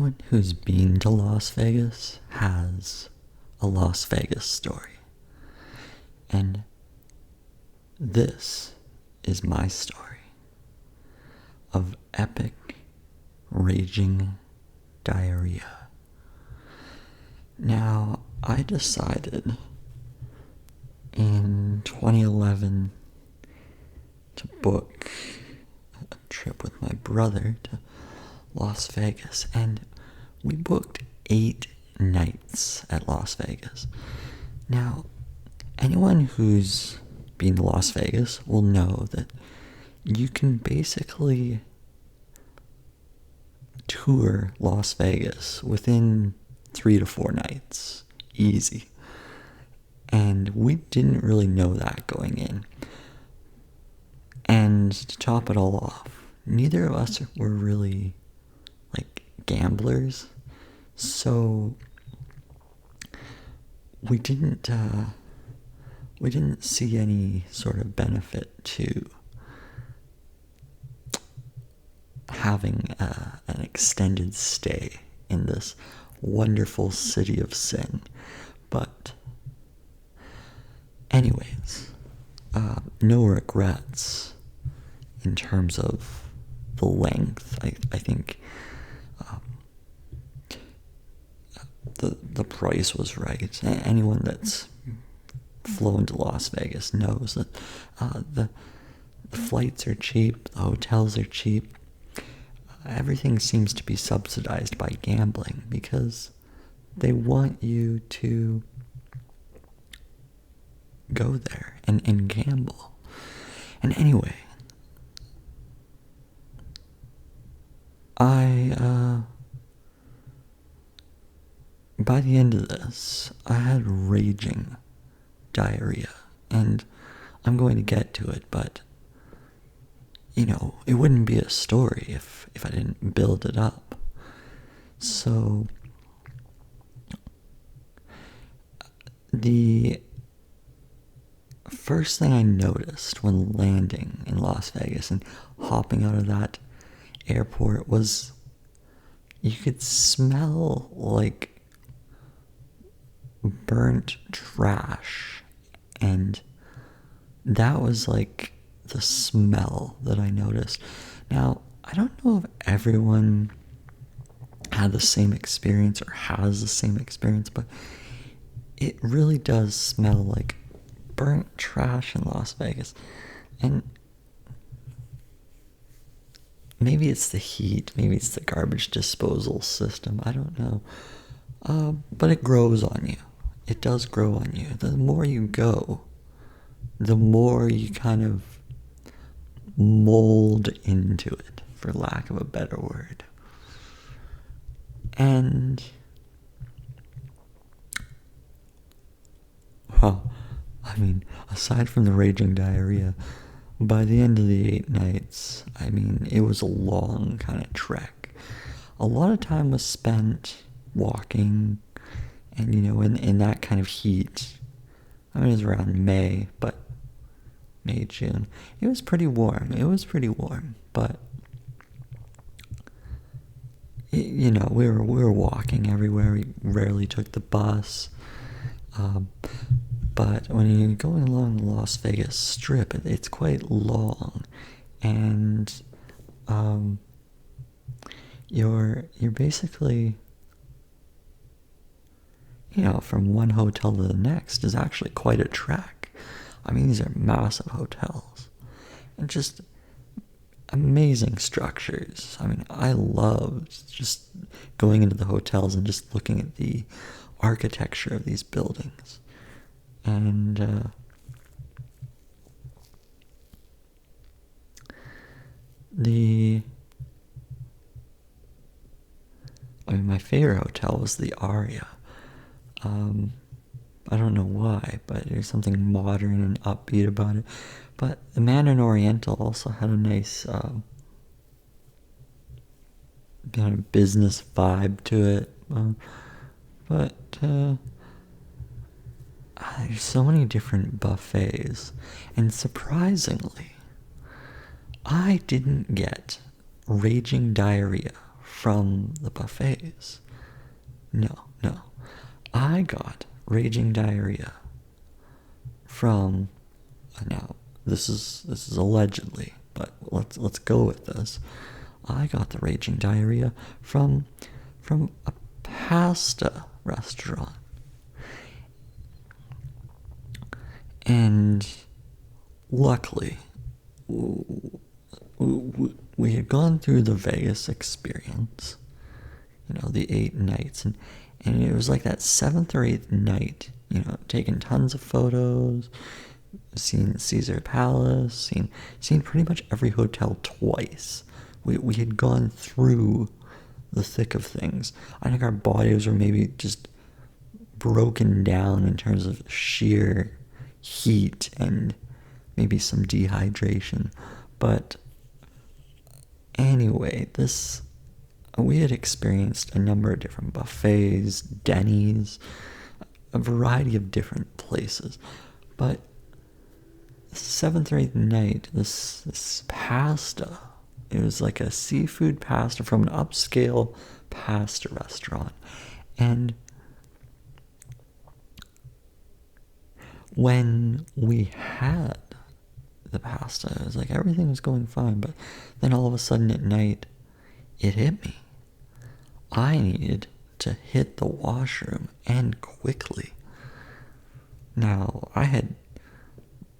anyone who's been to Las Vegas has a Las Vegas story. And this is my story of epic, raging diarrhea. Now, I decided in 2011 to book a trip with my brother to Las Vegas, and we booked 8 nights at Las Vegas. Now, anyone who's been to Las Vegas will know that you can basically tour Las Vegas within 3 to 4 nights. Easy. And we didn't really know that going in. And to top it all off, neither of us were really gamblers, so we didn't see any sort of benefit to having an extended stay in this wonderful city of sin. But anyways, no regrets in terms of the length. I think the price was right. Anyone that's flown to Las Vegas knows that the flights are cheap, the hotels are cheap. Everything seems to be subsidized by gambling because they want you to go there and gamble. And anyway, by the end of this, I had raging diarrhea, and I'm going to get to it, but, it wouldn't be a story if I didn't build it up. So, the first thing I noticed when landing in Las Vegas and hopping out of that airport was you could smell burnt trash, and that was the smell that I noticed. Now, I don't know if everyone had the same experience or has the same experience, but it really does smell like burnt trash in Las Vegas. And maybe it's the heat, maybe it's the garbage disposal system, I don't know. But it grows on you. It does grow on you. The more you go, the more you kind of mold into it, for lack of a better word. And, aside from the raging diarrhea, by the end of the 8 nights, it was a long kind of trek. A lot of time was spent walking, and, in that kind of heat. It was around May, June. It was pretty warm, but, we were walking everywhere. We rarely took the bus. But when you're going along the Las Vegas Strip, it's quite long, and you're basically, from one hotel to the next is actually quite a trek. These are massive hotels, and just amazing structures. I loved just going into the hotels and just looking at the architecture of these buildings. And my favorite hotel was the Aria. I don't know why, but there's something modern and upbeat about it. But the Mandarin Oriental also had a nice business vibe to it. There's so many different buffets, and surprisingly, I didn't get raging diarrhea from the buffets. No, no. I got raging diarrhea from, now this is allegedly, but let's go with this. I got the raging diarrhea from a pasta restaurant. And luckily, we had gone through the Vegas experience, the 8 nights, and it was like that 7th or 8th night, taking tons of photos, seen Caesar Palace, seen pretty much every hotel twice. We had gone through the thick of things. I think our bodies were maybe just broken down in terms of sheer heat and maybe some dehydration. But anyway, we had experienced a number of different buffets, Denny's, a variety of different places. But the 7th or 8th night, this pasta, it was like a seafood pasta from an upscale pasta restaurant. And when we had the pasta, it was like everything was going fine, but then all of a sudden at night, it hit me. I needed to hit the washroom, and quickly. Now, I had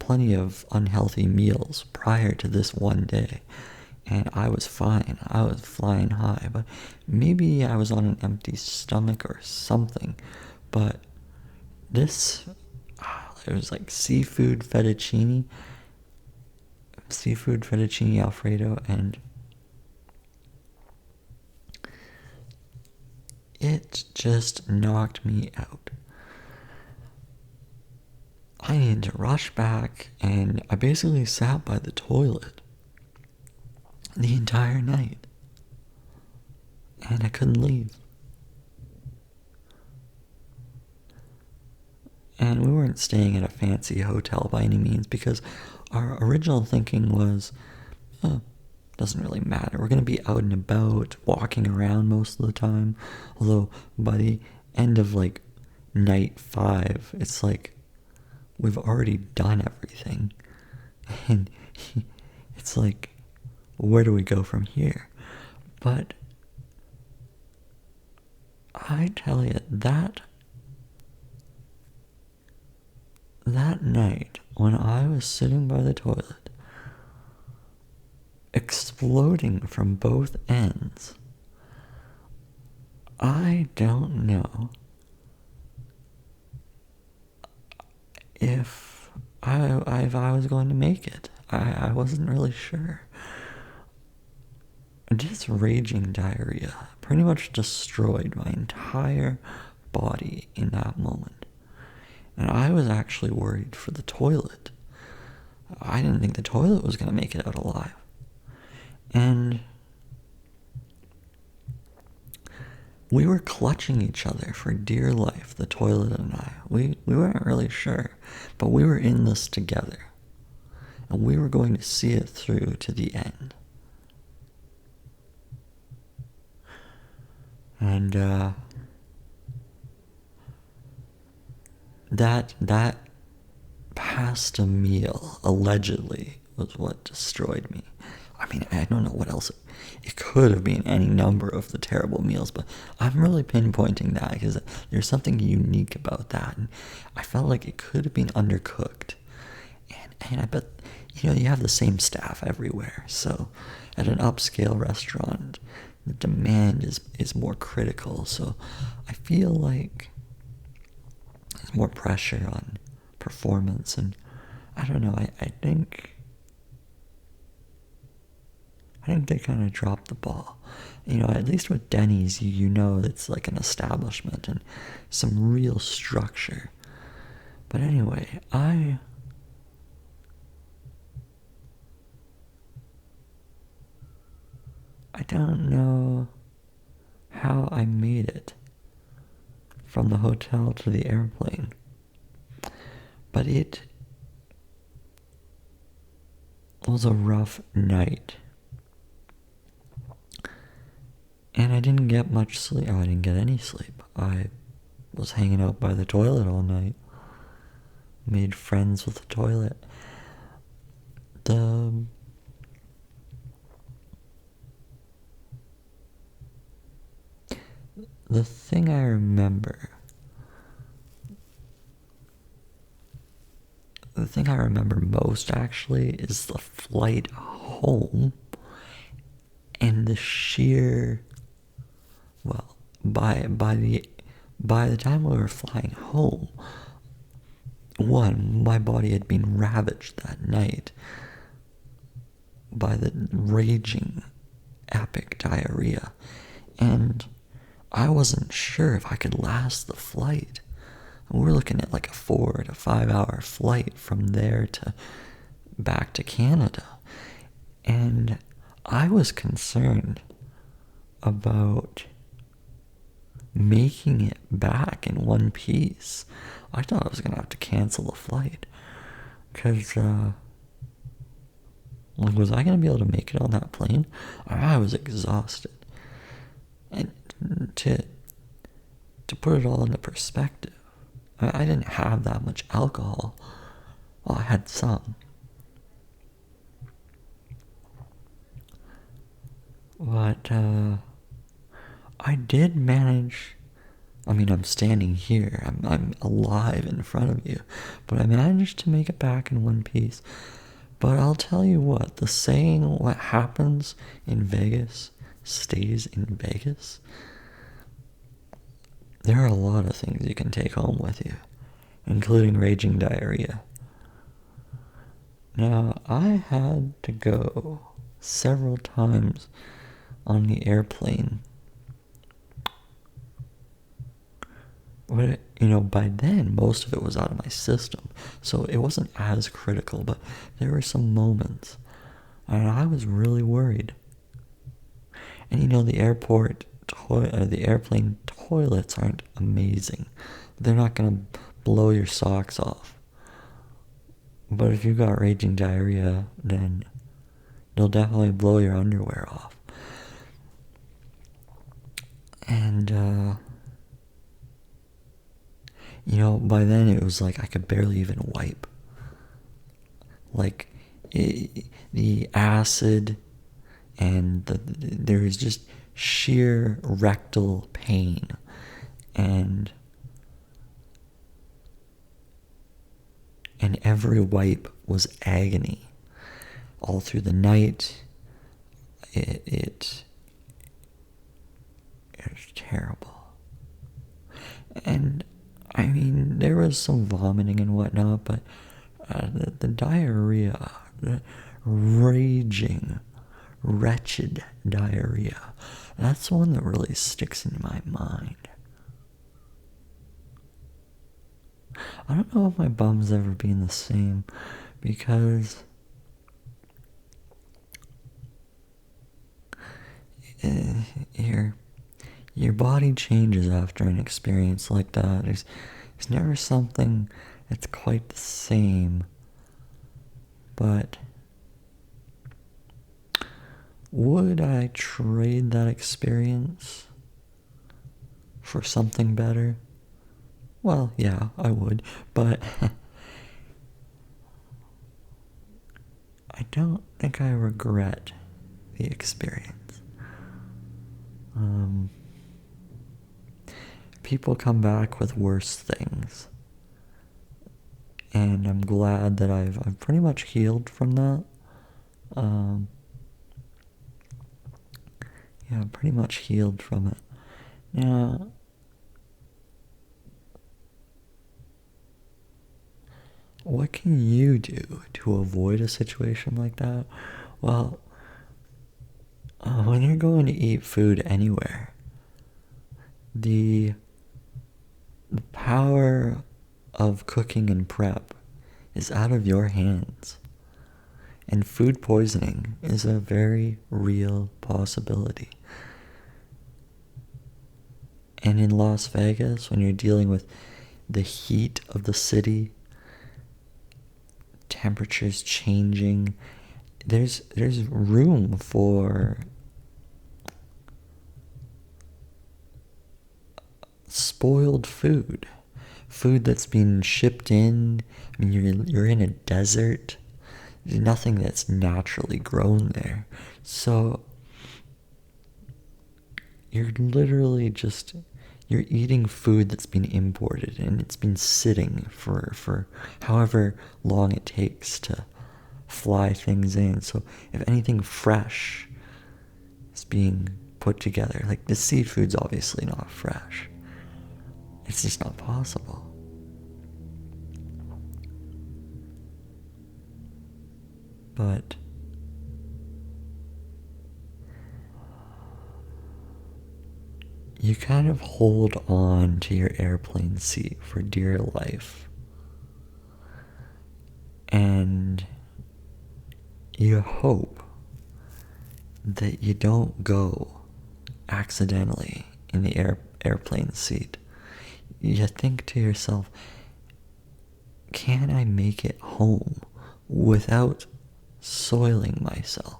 plenty of unhealthy meals prior to this one day, and I was fine. I was flying high, but maybe I was on an empty stomach or something. But it was like seafood fettuccine Alfredo, and it just knocked me out. I needed to rush back, and I basically sat by the toilet the entire night, and I couldn't leave. And we weren't staying at a fancy hotel by any means, because our original thinking was, doesn't really matter. We're going to be out and about, walking around most of the time. Although by the end of night 5, it's like we've already done everything. And it's like, where do we go from here? But I tell you, that night when I was sitting by the toilet, exploding from both ends, I don't know if I was going to make it. I wasn't really sure. Just raging diarrhea pretty much destroyed my entire body in that moment. And I was actually worried for the toilet. I didn't think the toilet was going to make it out alive. And we were clutching each other for dear life, the toilet and I. We weren't really sure, but we were in this together. And we were going to see it through to the end. And that pasta meal allegedly was what destroyed me. I mean, I don't know what else. It could have been any number of the terrible meals, but I'm really pinpointing that because there's something unique about that. And I felt like it could have been undercooked. And I bet, you have the same staff everywhere. So at an upscale restaurant, the demand is more critical. So I feel like there's more pressure on performance. And I don't know, I think they kind of dropped the ball. At least with Denny's, you know it's like an establishment and some real structure. But anyway, I don't know how I made it from the hotel to the airplane. But it was a rough night. And I didn't get much sleep. Oh, I didn't get any sleep. I was hanging out by the toilet all night. Made friends with the toilet. The thing I remember, most actually is the flight home and the sheer, well, by the time we were flying home, one, my body had been ravaged that night by the raging epic diarrhea, and I wasn't sure if I could last the flight. We're looking at like a 4 to 5 hour flight from there to back to Canada. And I was concerned about making it back in one piece. I thought I was going to have to cancel the flight. Because, was I going to be able to make it on that plane? I was exhausted. And to put it all into perspective, I didn't have that much alcohol. Well, I had some. But, I did manage. I mean, I'm standing here. I'm alive in front of you. But I managed to make it back in one piece. But I'll tell you what, the saying, what happens in Vegas stays in Vegas. There are a lot of things you can take home with you, including raging diarrhea. Now, I had to go several times on the airplane. But, by then, most of it was out of my system, so it wasn't as critical, but there were some moments, and I was really worried. And, the airplane toilets aren't amazing. They're not going to blow your socks off. But if you've got raging diarrhea, then they'll definitely blow your underwear off. And, by then it was like I could barely even wipe. Like, the acid and there was just sheer rectal pain. And every wipe was agony. All through the night, it was terrible. And, I mean, there was some vomiting and whatnot, but the diarrhea, the raging, wretched diarrhea, that's the one that really sticks in my mind. I don't know if my bum's ever been the same, because your body changes after an experience like that. There's never something that's quite the same, but would I trade that experience for something better? Well, yeah, I would, but I don't think I regret the experience. People come back with worse things, and I'm glad that I've pretty much healed from that. Yeah, pretty much healed from it. Now, what can you do to avoid a situation like that? Well, when you're going to eat food anywhere, the power of cooking and prep is out of your hands. And food poisoning is a very real possibility. And in Las Vegas, when you're dealing with the heat of the city, temperatures changing, there's room for spoiled food. Food that's been shipped in. I mean, you're in a desert. There's nothing that's naturally grown there. So you're literally just, you're eating food that's been imported, and it's been sitting for however long it takes to fly things in. So if anything fresh is being put together, like the seafood's obviously not fresh. It's just not possible. But you kind of hold on to your airplane seat for dear life. And you hope that you don't go accidentally in the airplane seat. You think to yourself, can I make it home without soiling myself?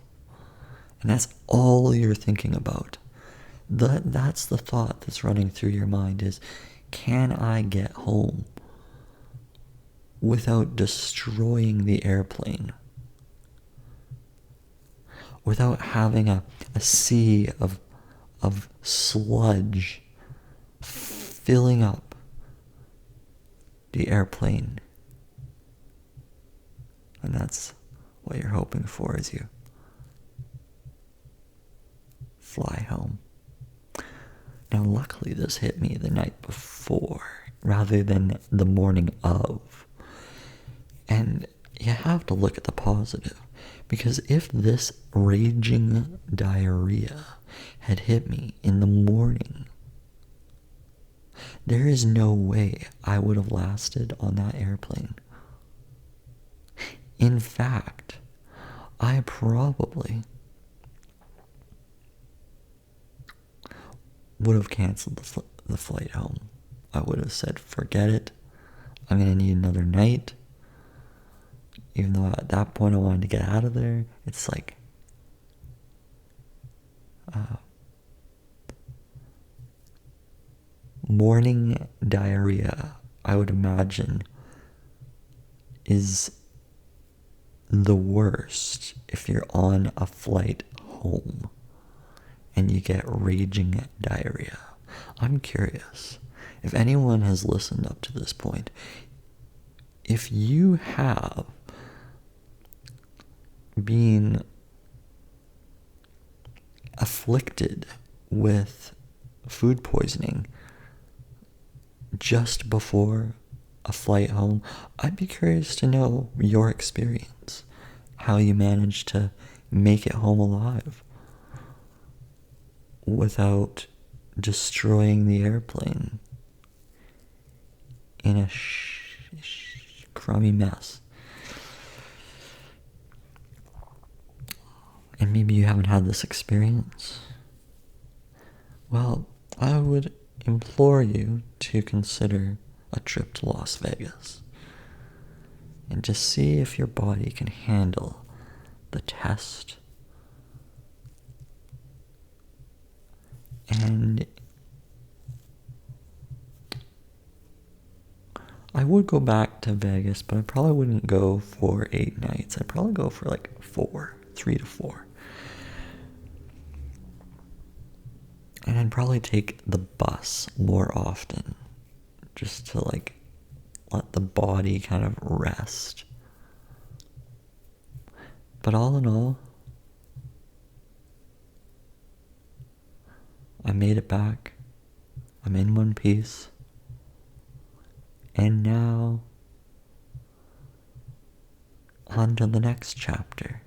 And that's all you're thinking about. That's the thought that's running through your mind is, can I get home without destroying the airplane? Without having a sea of sludge filling up the airplane. And that's what you're hoping for as you fly home. Now, luckily, this hit me the night before rather than the morning of. And you have to look at the positive, because if this raging diarrhea had hit me in the morning, there is no way I would have lasted on that airplane. In fact, I probably would have canceled the flight home. I would have said, forget it. I'm going to need another night. Even though at that point I wanted to get out of there. It's like, morning diarrhea, I would imagine, is the worst if you're on a flight home and you get raging diarrhea. I'm curious if anyone has listened up to this point, if you have been afflicted with food poisoning just before a flight home, I'd be curious to know your experience, how you managed to make it home alive without destroying the airplane in a crummy mess. And maybe you haven't had this experience. Well, I would implore you to consider a trip to Las Vegas and just see if your body can handle the test. And I would go back to Vegas, but I probably wouldn't go for 8 nights. I'd probably go for like 3 to 4. And I'd probably take the bus more often, just to like let the body kind of rest. But all in all, I made it back. I'm in one piece. And now, on to the next chapter.